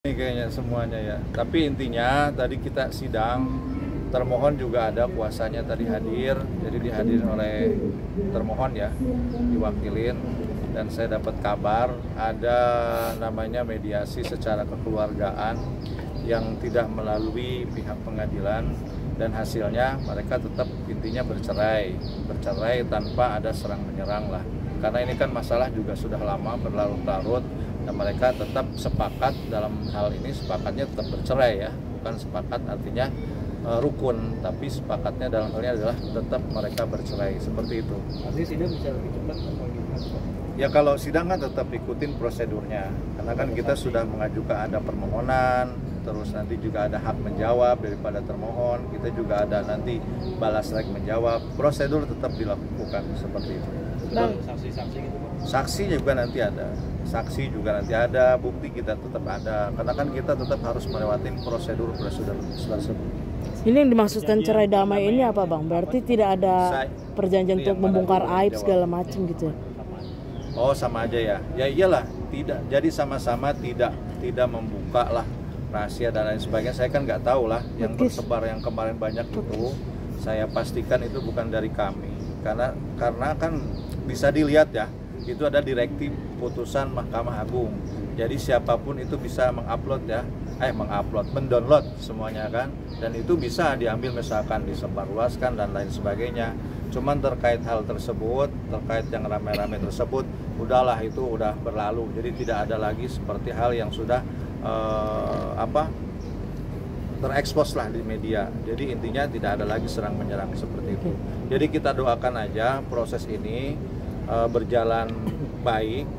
Ini kayaknya semuanya ya. Tapi intinya tadi kita sidang, termohon juga ada kuasanya tadi hadir, jadi dihadirin oleh termohon ya, diwakilin, dan saya dapat kabar ada namanya mediasi secara kekeluargaan yang tidak melalui pihak pengadilan, dan hasilnya mereka tetap intinya bercerai tanpa ada serang menyerang lah. Karena ini kan masalah juga sudah lama berlarut-larut, dan mereka tetap sepakat dalam hal ini, sepakatnya tetap bercerai ya, bukan sepakat artinya rukun, tapi sepakatnya dalam hal ini adalah tetap mereka bercerai, seperti itu. Artinya sidang bisa lebih cepat atau gimana? Ya kalau sidang kan tetap ikutin prosedurnya, karena kan kita sudah mengajukan ada permohonan, terus nanti juga ada hak menjawab daripada termohon, kita juga ada nanti balas lagi menjawab, prosedur tetap dilakukan seperti itu. Bang, saksi-saksi gitu Bang? Saksi juga nanti ada, saksi juga nanti ada, bukti kita tetap ada, karena kan kita tetap harus melewati prosedur tersebut. Ini yang dimaksudkan cerai damai ini apa Bang? Berarti tidak ada perjanjian untuk membongkar aib segala macam gitu ya? Oh sama aja ya, ya iyalah, tidak, jadi sama-sama tidak membuka lah rahasia dan lain sebagainya. Saya kan nggak tahu lah yang bersebar yang kemarin banyak itu, saya pastikan itu bukan dari kami, karena kan bisa dilihat ya, itu ada direktif putusan Mahkamah Agung, jadi siapapun itu bisa mendownload semuanya kan, dan itu bisa diambil misalkan disebarluaskan dan lain sebagainya. Cuman terkait hal tersebut, terkait yang rame-rame tersebut, udahlah itu udah berlalu, jadi tidak ada lagi seperti hal yang sudah terekspos lah di media. Jadi intinya tidak ada lagi serang menyerang seperti itu. Jadi kita doakan aja proses ini berjalan baik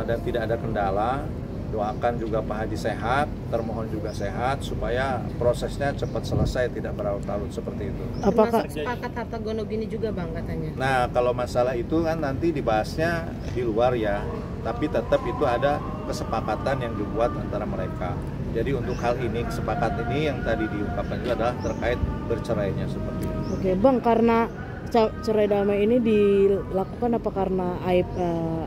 dan tidak ada kendala. Doakan juga Pak Haji sehat, termohon juga sehat, supaya prosesnya cepat selesai, tidak berlarut-larut seperti itu. Apakah sepakat harta gono gini juga Bang katanya? Nah kalau masalah itu kan nanti dibahasnya di luar ya, tapi tetap itu ada kesepakatan yang dibuat antara mereka. Jadi untuk hal ini, kesepakatan ini yang tadi diungkapkan itu adalah terkait bercerainya seperti itu. Oke Bang, karena cerai damai ini dilakukan apa karena aib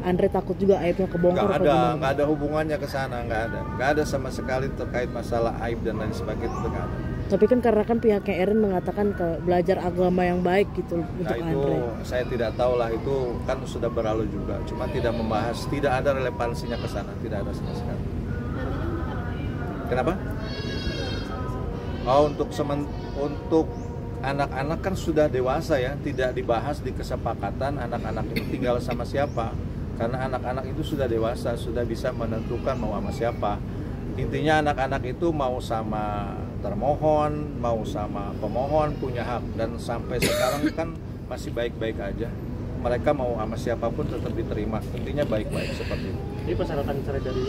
Andre takut juga aibnya kebongkar? Nggak ada hubungannya ke sana, nggak ada sama sekali terkait masalah aib dan lain sebagainya, itu nggak ada. Tapi kan karena kan pihaknya Erin mengatakan ke belajar agama yang baik gitu untuk itu Andre. Saya tidak tahu lah, itu kan sudah berlalu juga, cuma tidak membahas, tidak ada relevansinya ke sana, tidak ada sama sekali. Kenapa? Oh untuk anak-anak kan sudah dewasa ya, tidak dibahas di kesepakatan anak-anak itu tinggal sama siapa, karena anak-anak itu sudah dewasa, sudah bisa menentukan mau sama siapa. Intinya anak-anak itu mau sama termohon, mau sama pemohon, punya hak, dan sampai sekarang kan masih baik-baik aja. Mereka mau sama siapapun tetap diterima, intinya baik-baik seperti itu. Jadi persyaratan cerai dari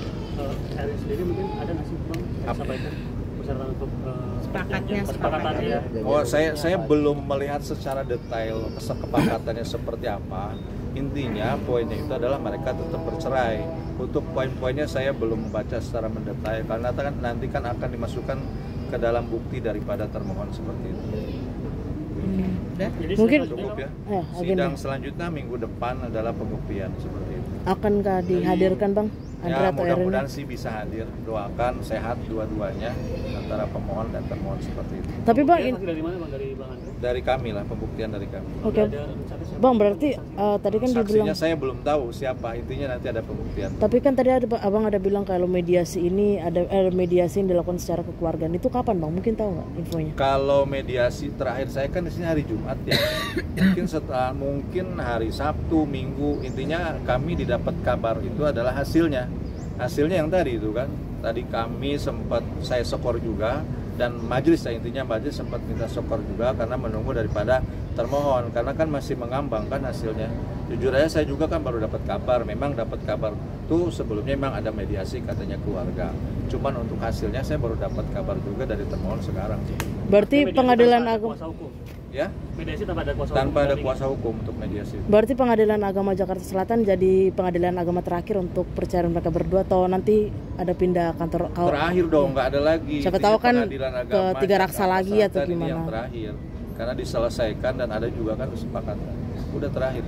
Erin sendiri mungkin ada nggak sih Bang? Sampaikan persyaratan untuk kesepakatannya. Oh saya belum melihat secara detail kesepakatannya seperti apa. Intinya poinnya itu adalah mereka tetap bercerai. Untuk poin-poinnya saya belum membaca secara mendetail, karena nanti kan akan dimasukkan ke dalam bukti daripada termohon seperti itu. Jadi Mungkin Cukup ya. Sidang selanjutnya minggu depan adalah pembuktian seperti itu. akankah dihadirkan Bang Andre Ya atau Erin? mudah-mudahan sih bisa hadir. Doakan sehat dua-duanya antara pemohon dan termohon seperti itu. Tapi Bang, dari mana Bang? Dari Bang Andre? Dari kami lah, pembuktian dari kami. oke Bang, berarti tadi kan dibilang, Saksinya saya belum tahu siapa, intinya nanti ada pembuktian. tapi kan tadi Abang ada bilang kalau mediasi ini ada mediasi yang dilakukan secara kekeluargaan, itu kapan Bang? Mungkin tahu nggak infonya? Kalau mediasi terakhir saya kan di sini hari Jumat ya. Mungkin hari Sabtu, Minggu, intinya kami didapat kabar itu adalah hasilnya yang tadi itu kan. Tadi kami saya skor juga, dan majelis, intinya majelis sempat minta skor juga karena menunggu daripada termohon, karena kan masih mengambang kan hasilnya. Jujur aja saya juga kan baru dapat kabar, memang dapat kabar itu sebelumnya memang ada mediasi katanya keluarga. Cuman untuk hasilnya saya baru dapat kabar juga dari termohon sekarang sih. Berarti pengadilan agama, Ya, mediasi tanpa ada kuasa hukum untuk mediasi. berarti pengadilan agama Jakarta Selatan jadi pengadilan agama terakhir untuk perceraian mereka berdua, atau nanti ada pindah kantor Terakhir dong, nggak ada lagi. Siapa tahu kan Pengadilan ke agama Tiga Raksa Jakarta lagi atau Selatan ini gimana? yang terakhir, karena diselesaikan dan ada juga kan kesepakatan. Udah terakhir,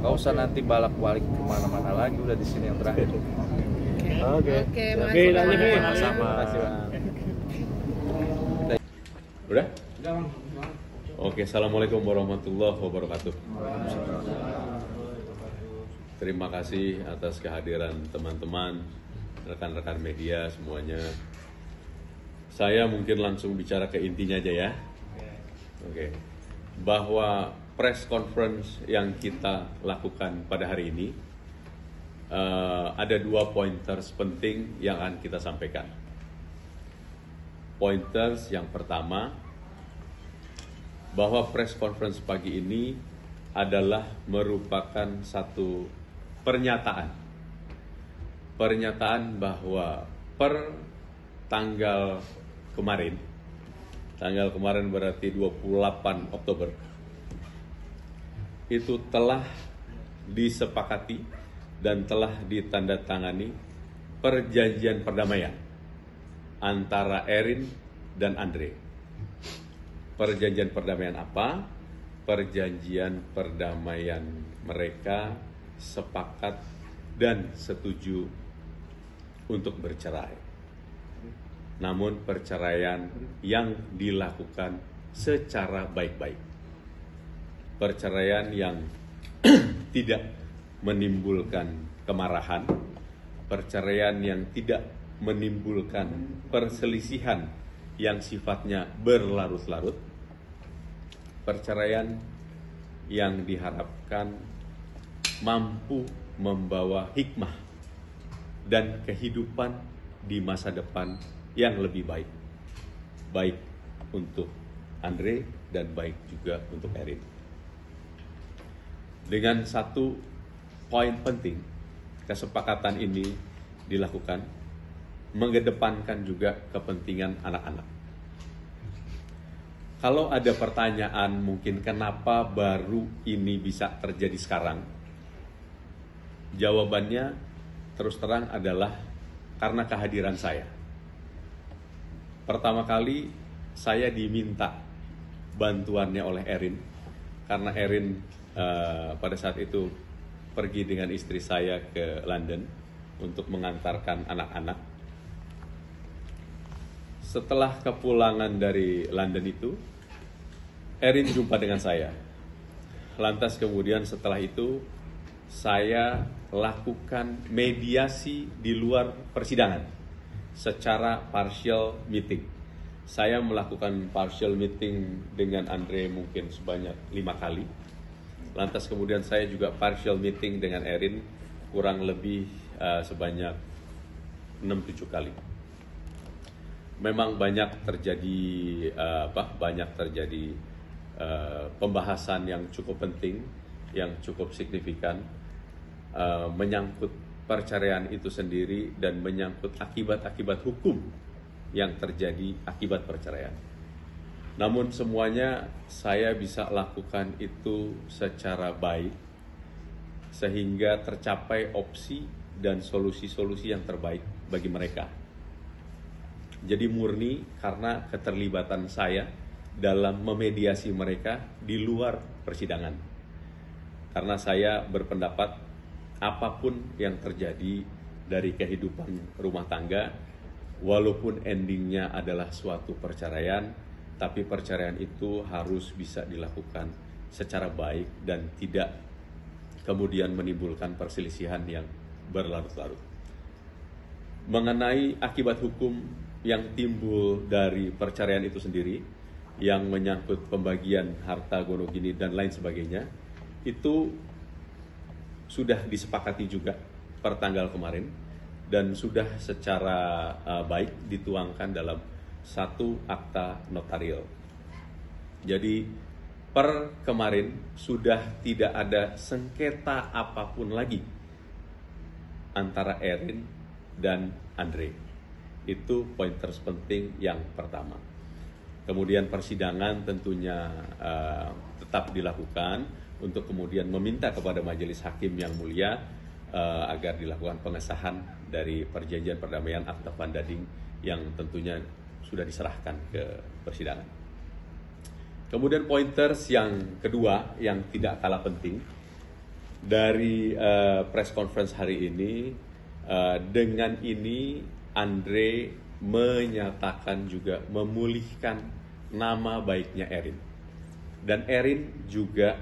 nggak usah nanti balak-balik kemana-mana lagi, udah di sini yang terakhir. Oke. Oke, Oke, makasih, lanjut, Bang. Bang. Sama-sama. Makasih, Bang. Udah? Oke, assalamualaikum warahmatullahi wabarakatuh. Terima kasih atas kehadiran teman-teman, rekan-rekan media semuanya. Saya mungkin langsung bicara ke intinya aja ya. Oke, bahwa press conference yang kita lakukan pada hari ini ada 2 pointers penting yang akan kita sampaikan. Pointers yang pertama, bahwa press conference pagi ini adalah merupakan satu pernyataan bahwa per tanggal kemarin berarti 28 Oktober itu telah disepakati dan telah ditandatangani perjanjian perdamaian antara Erin dan Andre. Perjanjian perdamaian apa? Perjanjian perdamaian mereka sepakat dan setuju untuk bercerai. Namun perceraian yang dilakukan secara baik-baik. Perceraian yang tidak menimbulkan kemarahan, perceraian yang tidak menimbulkan perselisihan yang sifatnya berlarut-larut, perceraian yang diharapkan mampu membawa hikmah dan kehidupan di masa depan yang lebih baik. Baik untuk Andre dan baik juga untuk Erin. Dengan satu poin penting, kesepakatan ini dilakukan mengedepankan juga kepentingan anak-anak. Kalau ada pertanyaan mungkin kenapa baru ini bisa terjadi sekarang, jawabannya terus terang adalah karena kehadiran saya. Pertama kali saya diminta bantuannya oleh Erin, karena Erin pada saat itu pergi dengan istri saya ke London untuk mengantarkan anak-anak. Setelah kepulangan dari London itu, Erin jumpa dengan saya. Lantas kemudian setelah itu, saya lakukan mediasi di luar persidangan secara partial meeting. Saya melakukan partial meeting dengan Andre mungkin sebanyak 5 kali. Lantas kemudian saya juga partial meeting dengan Erin kurang lebih sebanyak 6-7 kali. Memang banyak terjadi pembahasan yang cukup penting, yang cukup signifikan, menyangkut perceraian itu sendiri dan menyangkut akibat-akibat hukum yang terjadi akibat perceraian. Namun semuanya saya bisa lakukan itu secara baik sehingga tercapai opsi dan solusi-solusi yang terbaik bagi mereka. Jadi murni karena keterlibatan saya dalam memediasi mereka di luar persidangan. Karena saya berpendapat apapun yang terjadi dari kehidupan rumah tangga, walaupun endingnya adalah suatu perceraian, tapi perceraian itu harus bisa dilakukan secara baik dan tidak kemudian menimbulkan perselisihan yang berlarut-larut. Mengenai akibat hukum yang timbul dari perceraian itu sendiri, yang menyangkut pembagian harta gonogini dan lain sebagainya, itu sudah disepakati juga per tanggal kemarin dan sudah secara baik dituangkan dalam satu akta notarial. Jadi per kemarin sudah tidak ada sengketa apapun lagi antara Erin dan Andre. Itu poin terpenting yang pertama. Kemudian persidangan tentunya tetap dilakukan untuk kemudian meminta kepada majelis hakim yang mulia agar dilakukan pengesahan dari perjanjian perdamaian akta pandading yang tentunya sudah diserahkan ke persidangan. Kemudian pointers yang kedua yang tidak kalah penting dari press conference hari ini Dengan ini Andre menyatakan juga memulihkan nama baiknya Erin, dan Erin juga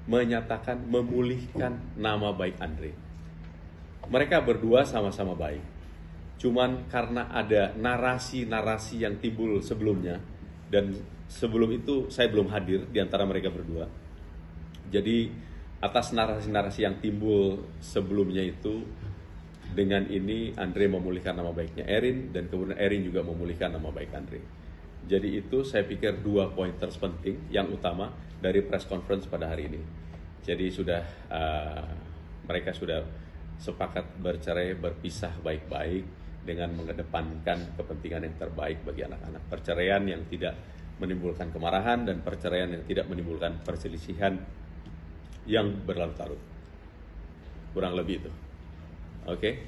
menyatakan memulihkan nama baik Andre. Mereka berdua sama-sama baik, cuman karena ada narasi-narasi yang timbul sebelumnya, dan sebelum itu saya belum hadir di antara mereka berdua. Jadi atas narasi-narasi yang timbul sebelumnya itu, dengan ini Andre memulihkan nama baiknya Erin, dan kemudian Erin juga memulihkan nama baik Andre. Jadi itu saya pikir 2 pointers penting yang utama dari press conference pada hari ini. Jadi mereka sudah sepakat bercerai, berpisah baik-baik dengan mengedepankan kepentingan yang terbaik bagi anak-anak. Perceraian yang tidak menimbulkan kemarahan dan perceraian yang tidak menimbulkan perselisihan yang berlarut-larut. Kurang lebih itu. Oke?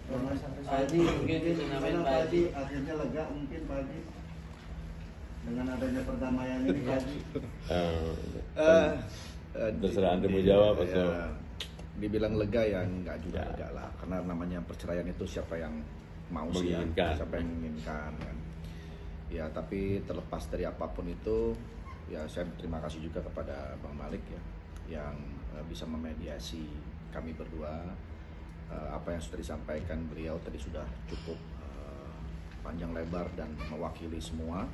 Pak Haji, mungkin gimana Pak Haji? Akhirnya lega mungkin Pak Haji dengan adanya perdamaian ini Pak Haji. Terserah Anda mau jawab atau dibilang lega ya enggak juga lega lah, karena namanya perceraian itu siapa yang mau sih ya, siapa yang menginginkan kan. Ya tapi terlepas dari apapun itu, ya saya berterima kasih juga kepada Bang Malik ya yang bisa memediasi kami berdua. Apa yang sudah disampaikan beliau tadi sudah cukup panjang lebar dan mewakili semua.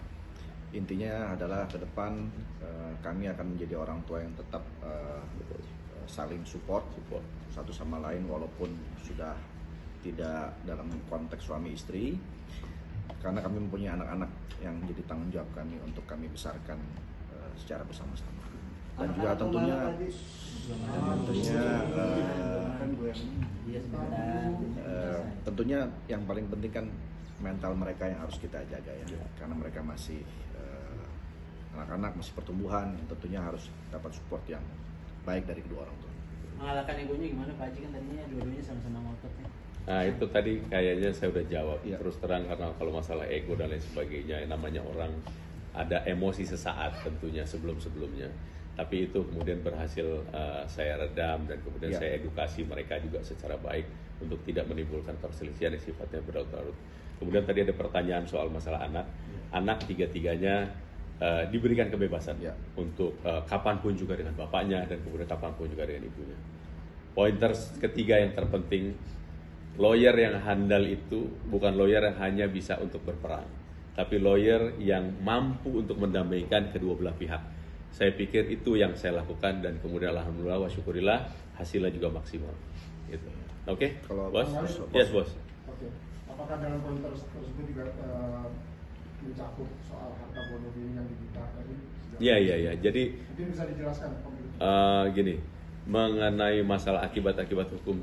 Intinya adalah ke depan kami akan menjadi orang tua yang tetap saling support satu sama lain, walaupun sudah tidak dalam konteks suami istri, karena kami mempunyai anak-anak yang menjadi tanggung jawab kami untuk kami besarkan secara bersama-sama. Dan juga tentunya yang paling penting kan mental mereka yang harus kita jaga ya, karena mereka masih anak-anak, masih pertumbuhan, tentunya harus dapat support yang baik dari kedua orang tua. Mengalahkan egonya gimana Pak Haji, kan tadinya dua-duanya sama-sama ngotot ya? Nah itu tadi kayaknya saya udah jawab terus terang, karena kalau masalah ego dan lain sebagainya, namanya orang ada emosi sesaat tentunya sebelum-sebelumnya, tapi itu kemudian berhasil saya redam, dan kemudian saya edukasi mereka juga secara baik untuk tidak menimbulkan perselisihan yang sifatnya berlarut-larut. Kemudian tadi ada pertanyaan soal masalah anak tiga-tiganya diberikan kebebasan untuk kapanpun juga dengan bapaknya, dan kemudian kapanpun juga dengan ibunya. Pointers ketiga yang terpenting, lawyer yang handal itu bukan lawyer yang hanya bisa untuk berperang, tapi lawyer yang mampu untuk mendamaikan kedua belah pihak. Saya pikir itu yang saya lakukan, dan kemudian alhamdulillah wa syukurillah hasilnya juga maksimal. Gitu. Oke? Kalau Bos? Yes, Bos. Oke. Apakah dalam pointer tersebut juga mencakup soal harta bono ini yang diminta tadi? Iya. Jadi mungkin bisa dijelaskan gini, mengenai masalah akibat-akibat hukum